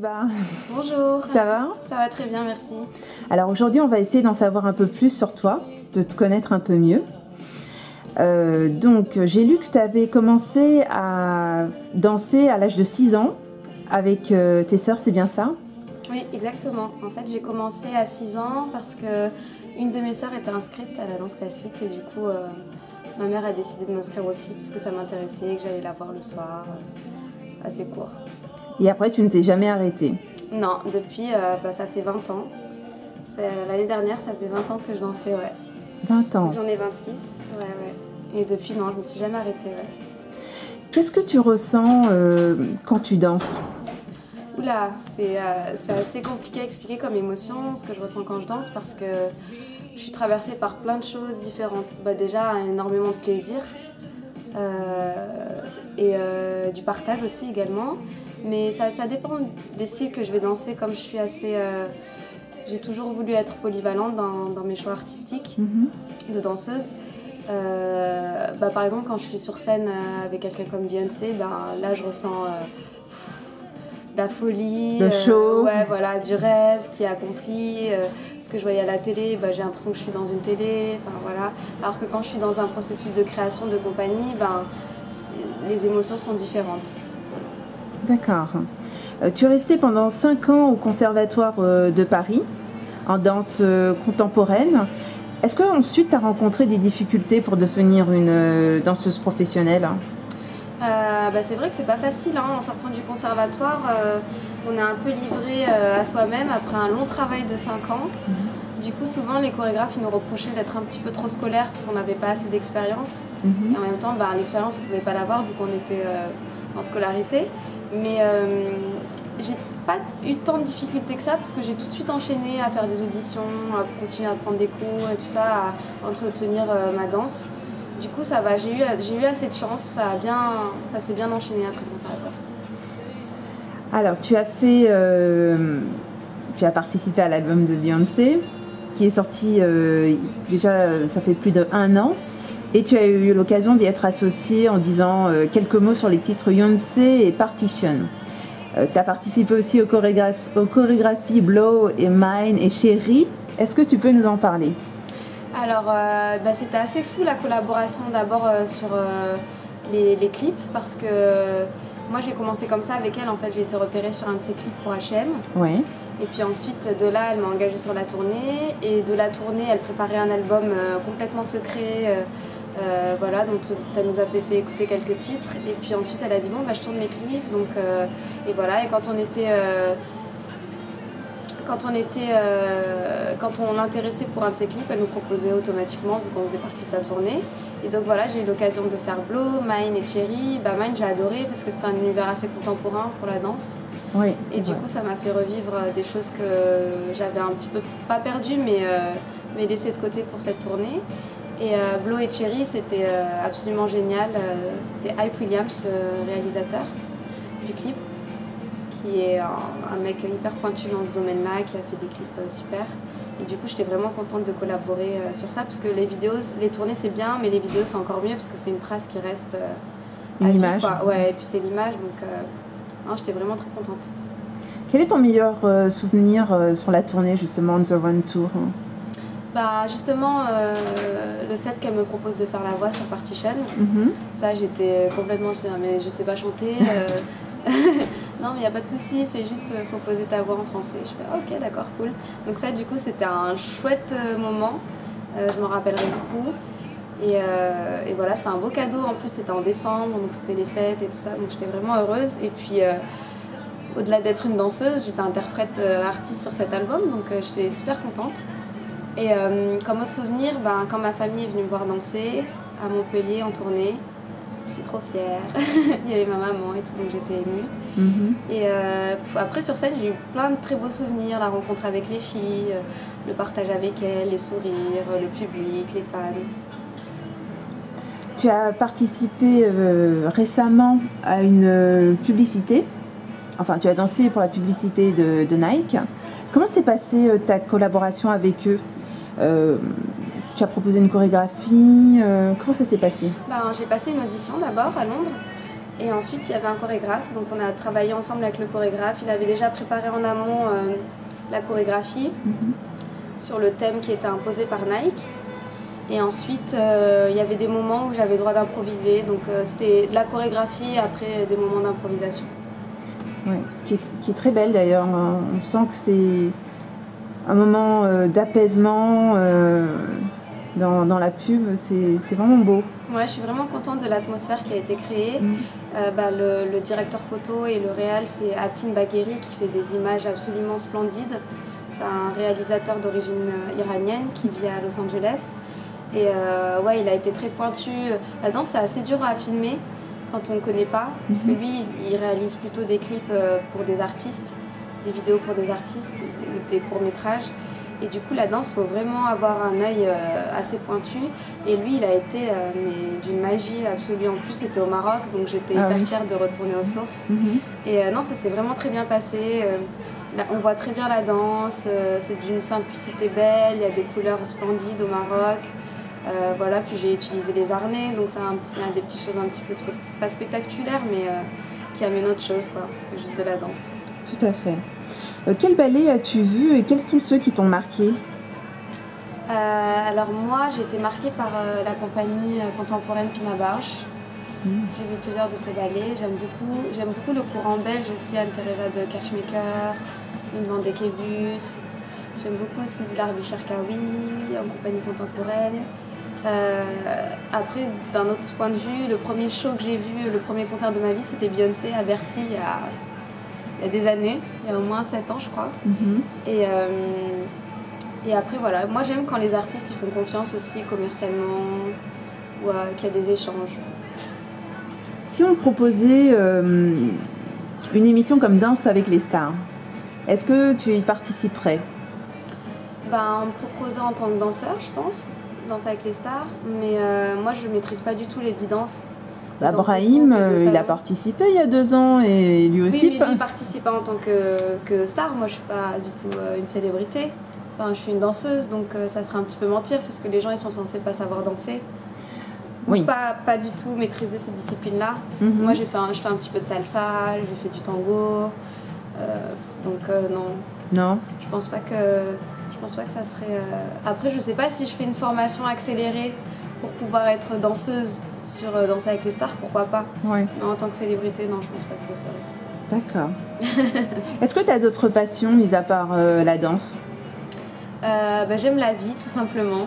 Hiba. Bonjour. Ça va? Ça va très bien, merci. Alors aujourd'hui, on va essayer d'en savoir un peu plus sur toi, de te connaître un peu mieux. Donc, j'ai lu que tu avais commencé à danser à l'âge de 6 ans avec tes sœurs, c'est bien ça? Oui, exactement. En fait, j'ai commencé à 6 ans parce que une de mes sœurs était inscrite à la danse classique et du coup, ma mère a décidé de m'inscrire aussi parce que ça m'intéressait et que j'allais la voir le soir, assez court. Et après, tu ne t'es jamais arrêtée? Non, depuis, ça fait 20 ans. L'année dernière, ça faisait 20 ans que je dansais, ouais. 20 ans. J'en ai 26, ouais. Et depuis, non, je me suis jamais arrêtée, ouais. Qu'est-ce que tu ressens quand tu danses? Oula, c'est assez compliqué à expliquer comme émotion, ce que je ressens quand je danse, parce que je suis traversée par plein de choses différentes. Déjà, énormément de plaisir et du partage aussi également. Mais ça dépend des styles que je vais danser, comme je suis assez... j'ai toujours voulu être polyvalente dans mes choix artistiques de danseuse. Par exemple, quand je suis sur scène avec quelqu'un comme Beyoncé, là je ressens de la folie, le show, ouais, voilà, du rêve qui est accompli. Ce que je voyais à la télé, j'ai l'impression que je suis dans une télé. Voilà. Alors que quand je suis dans un processus de création de compagnie, les émotions sont différentes. D'accord. Tu es restée pendant 5 ans au Conservatoire de Paris en danse contemporaine. Est-ce qu'ensuite tu as rencontré des difficultés pour devenir une danseuse professionnelle? C'est vrai que c'est pas facile, hein. En sortant du conservatoire, on est un peu livré à soi-même après un long travail de 5 ans. Du coup, souvent les chorégraphes ils nous reprochaient d'être un petit peu trop scolaire parce qu'on n'avait pas assez d'expérience. Et en même temps, l'expérience on pouvait pas l'avoir vu qu'on était en scolarité. Mais j'ai pas eu tant de difficultés que ça parce que j'ai tout de suite enchaîné à faire des auditions, à continuer à prendre des cours et tout ça, à entretenir ma danse. Du coup, ça va, j'ai eu assez de chance, ça s'est bien enchaîné après le conservatoire. Alors, tu as participé à l'album de Beyoncé, qui est sorti déjà, ça fait plus d'1 an. Et tu as eu l'occasion d'y être associée en disant quelques mots sur les titres Beyoncé et Partition. Tu as participé aussi aux chorégraphies Blow et Mine et Chérie. Est-ce que tu peux nous en parler? Alors, c'était assez fou la collaboration d'abord sur les clips parce que moi j'ai commencé comme ça avec elle. En fait, j'ai été repérée sur un de ses clips pour H&M. Oui. Et puis ensuite, de là, elle m'a engagée sur la tournée. Et de la tournée, elle préparait un album complètement secret. Voilà, donc elle nous a fait écouter quelques titres. Et puis ensuite, elle a dit bon, je tourne mes clips. Donc, et voilà, et quand on l'intéressait pour un de ses clips, elle nous proposait automatiquement vu qu'on faisait partie de sa tournée. Et donc voilà, j'ai eu l'occasion de faire Blow, Mine et Cherry. Mine j'ai adoré parce que c'est un univers assez contemporain pour la danse. Oui, et du coup ça m'a fait revivre des choses que j'avais un petit peu, pas perdues, mais laissées de côté pour cette tournée. Et Blow et Cherry c'était absolument génial. C'était Hype Williams, le réalisateur du clip, qui est un mec hyper pointu dans ce domaine-là, qui a fait des clips super. Et du coup, j'étais vraiment contente de collaborer sur ça, parce que les tournées c'est bien, mais les vidéos c'est encore mieux, parce que c'est une trace qui reste à vie, l'image. Ouais, et puis c'est l'image, donc non, j'étais vraiment très contente. Quel est ton meilleur souvenir sur la tournée, justement, The Run Tour? Justement, le fait qu'elle me propose de faire la voix sur Partition, ça j'étais complètement, mais je sais pas chanter. Non, mais il n'y a pas de souci, c'est juste faut poser ta voix en français. Je fais ok, d'accord, cool. Donc ça, du coup, c'était un chouette moment. Je m'en rappellerai beaucoup. Et voilà, c'était un beau cadeau. En plus, c'était en décembre, donc c'était les fêtes et tout ça. Donc j'étais vraiment heureuse. Et puis, au-delà d'être une danseuse, j'étais interprète artiste sur cet album. Donc j'étais super contente. Et comme autre souvenir, quand ma famille est venue me voir danser à Montpellier en tournée, j'étais trop fière. Il y avait ma maman et tout, donc j'étais émue. Et après sur scène, j'ai eu plein de très beaux souvenirs, la rencontre avec les filles, le partage avec elles, les sourires, le public, les fans. Tu as participé récemment à une publicité, enfin tu as dansé pour la publicité de Nike. Comment s'est passée ta collaboration avec eux? Tu as proposé une chorégraphie, comment ça s'est passé? J'ai passé une audition d'abord à Londres Et ensuite, il y avait un chorégraphe, donc on a travaillé ensemble avec le chorégraphe. Il avait déjà préparé en amont la chorégraphie sur le thème qui était imposé par Nike. Et ensuite, il y avait des moments où j'avais le droit d'improviser, donc c'était de la chorégraphie après des moments d'improvisation. Ouais, qui est très belle d'ailleurs. On sent que c'est un moment d'apaisement dans la pub, c'est vraiment beau. Ouais, je suis vraiment contente de l'atmosphère qui a été créée. Le directeur photo et le réal, c'est Aptin Bagheri qui fait des images absolument splendides. C'est un réalisateur d'origine iranienne qui vit à Los Angeles. Et il a été très pointu. La danse, c'est assez dur à filmer quand on ne connaît pas, parce que lui, il réalise plutôt des clips pour des artistes, des vidéos pour des artistes, des courts-métrages. Et du coup, la danse, il faut vraiment avoir un œil assez pointu. Et lui, il a été mais d'une magie absolue. En plus, c'était au Maroc, donc j'étais hyper fière de retourner aux sources. Et non, ça s'est vraiment très bien passé. Là, on voit très bien la danse, c'est d'une simplicité belle, il y a des couleurs splendides au Maroc. Puis j'ai utilisé les harnais, donc il y a des petites choses un petit peu pas spectaculaires, mais qui amènent autre chose que juste de la danse. Tout à fait. Quel ballet as-tu vu et quels sont ceux qui t'ont marqué? Alors moi, j'ai été marquée par la compagnie contemporaine Pina Bausch. J'ai vu plusieurs de ces ballets, j'aime beaucoup le courant belge aussi, Anne-Theresa de Kerschmecker, Lynn van de Kebus. J'aime beaucoup aussi Dilar Bicharkawi en compagnie contemporaine. Après, d'un autre point de vue, le premier show que j'ai vu, le premier concert de ma vie, c'était Beyoncé à Bercy il y a des années, il y a au moins 7 ans je crois. Et après voilà, moi j'aime quand les artistes ils font confiance aussi commercialement ou qu'il y a des échanges. Si on te proposait une émission comme Danse avec les stars, est-ce que tu y participerais? On me proposait en tant que danseur, je pense, Danse avec les stars, mais moi je ne maîtrise pas du tout les 10 danses. Brahim, il a participé il y a 2 ans et lui aussi. Oui, mais lui, il participe pas en tant que star. Moi, je suis pas du tout une célébrité. Enfin, je suis une danseuse, donc ça serait un petit peu mentir parce que les gens ils sont censés pas savoir danser. Oui. Pas du tout maîtriser ces disciplines-là. Moi, je fais un petit peu de salsa, j'ai fait du tango. Non. Je pense pas que ça serait. Après, je sais pas si je fais une formation accélérée pour pouvoir être danseuse sur Danser avec les stars, pourquoi pas. Mais en tant que célébrité, non, je pense pas que je le ferais. D'accord. Est-ce que tu as d'autres passions, mis à part la danse? J'aime la vie, tout simplement.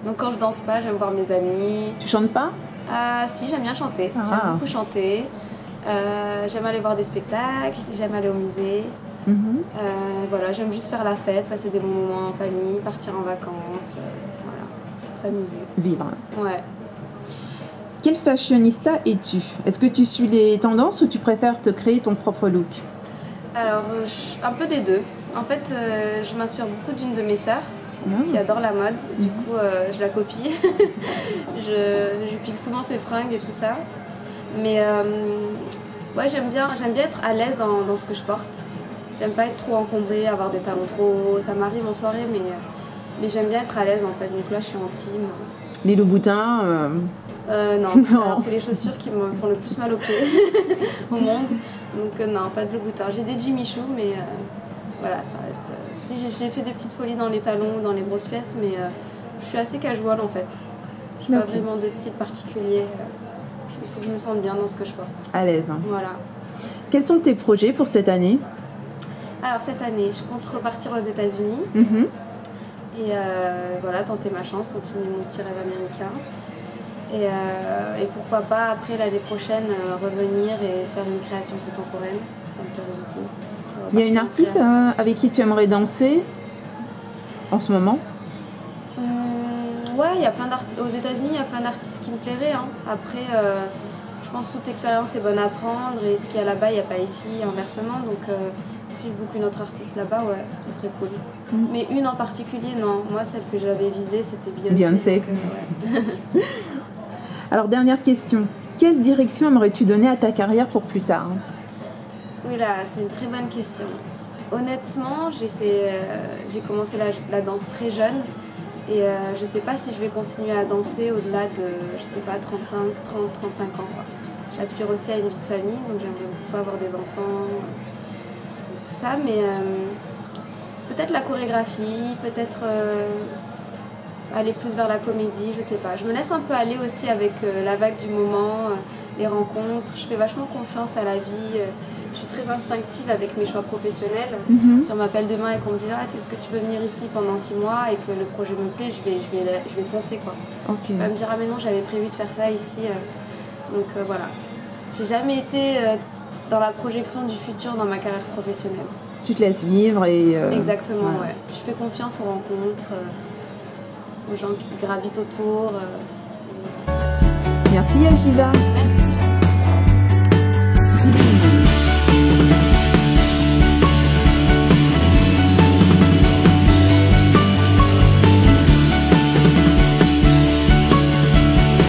Donc quand je danse pas, j'aime voir mes amis. Tu chantes pas? Si, j'aime bien chanter. J'aime beaucoup chanter. J'aime aller voir des spectacles, j'aime aller au musée. J'aime juste faire la fête, passer des bons moments en famille, partir en vacances, s'amuser. Vivre. Ouais. Quel fashionista es-tu? Est-ce que tu suis les tendances ou tu préfères te créer ton propre look? Alors, un peu des deux. En fait, je m'inspire beaucoup d'une de mes sœurs qui adore la mode. Du coup, je la copie. je pique souvent ses fringues et tout ça. Mais j'aime bien être à l'aise dans ce que je porte. J'aime pas être trop encombrée, avoir des talons trop hauts. Ça m'arrive en soirée, mais j'aime bien être à l'aise en fait. Donc là, je suis en team. Les Louboutins Non. Alors, c'est les chaussures qui me font le plus mal aux pieds au monde. Donc non, pas de Louboutin. J'ai des Jimmy Choo, mais ça reste... Si j'ai fait des petites folies dans les talons ou dans les grosses pièces, mais je suis assez casual en fait. Je n'ai pas vraiment de style particulier. Il faut que je me sente bien dans ce que je porte. À l'aise. Voilà. Quels sont tes projets pour cette année? Alors cette année, je compte repartir aux États-Unis. Et tenter ma chance, continuer mon petit rêve américain. Et pourquoi pas, après l'année prochaine, revenir et faire une création contemporaine. Ça me plairait beaucoup. Il y a une artiste avec qui tu aimerais danser en ce moment? Il y a plein d'artistes. Aux États-Unis, il y a plein d'artistes qui me plairaient. Après, je pense que toute expérience est bonne à prendre. Et ce qu'il y a là-bas, il n'y a pas ici, inversement. Donc, si je book une autre artiste là-bas, ça serait cool. Mais une en particulier, non. Moi, celle que j'avais visée, c'était Beyoncé. Donc, Alors, dernière question. Quelle direction aimerais-tu donner à ta carrière pour plus tard? Oula, c'est une très bonne question. Honnêtement, j'ai commencé la danse très jeune. Et je ne sais pas si je vais continuer à danser au-delà de, 30-35 ans. j'aspire aussi à une vie de famille, donc j'aimerais beaucoup avoir des enfants, tout ça, mais peut-être la chorégraphie, peut-être aller plus vers la comédie, je sais pas. Je me laisse un peu aller aussi avec la vague du moment, les rencontres. Je fais vachement confiance à la vie. Je suis très instinctive avec mes choix professionnels. Si on m'appelle demain et qu'on me dit ah, est-ce que tu peux venir ici pendant 6 mois et que le projet me plaît, je vais foncer quoi. Okay. On va me dire ah mais non, j'avais prévu de faire ça ici. Donc voilà. J'ai jamais été dans la projection du futur dans ma carrière professionnelle. Tu te laisses vivre et... Exactement, voilà. ouais. Je fais confiance aux rencontres, aux gens qui gravitent autour. Merci Yashiva. Merci.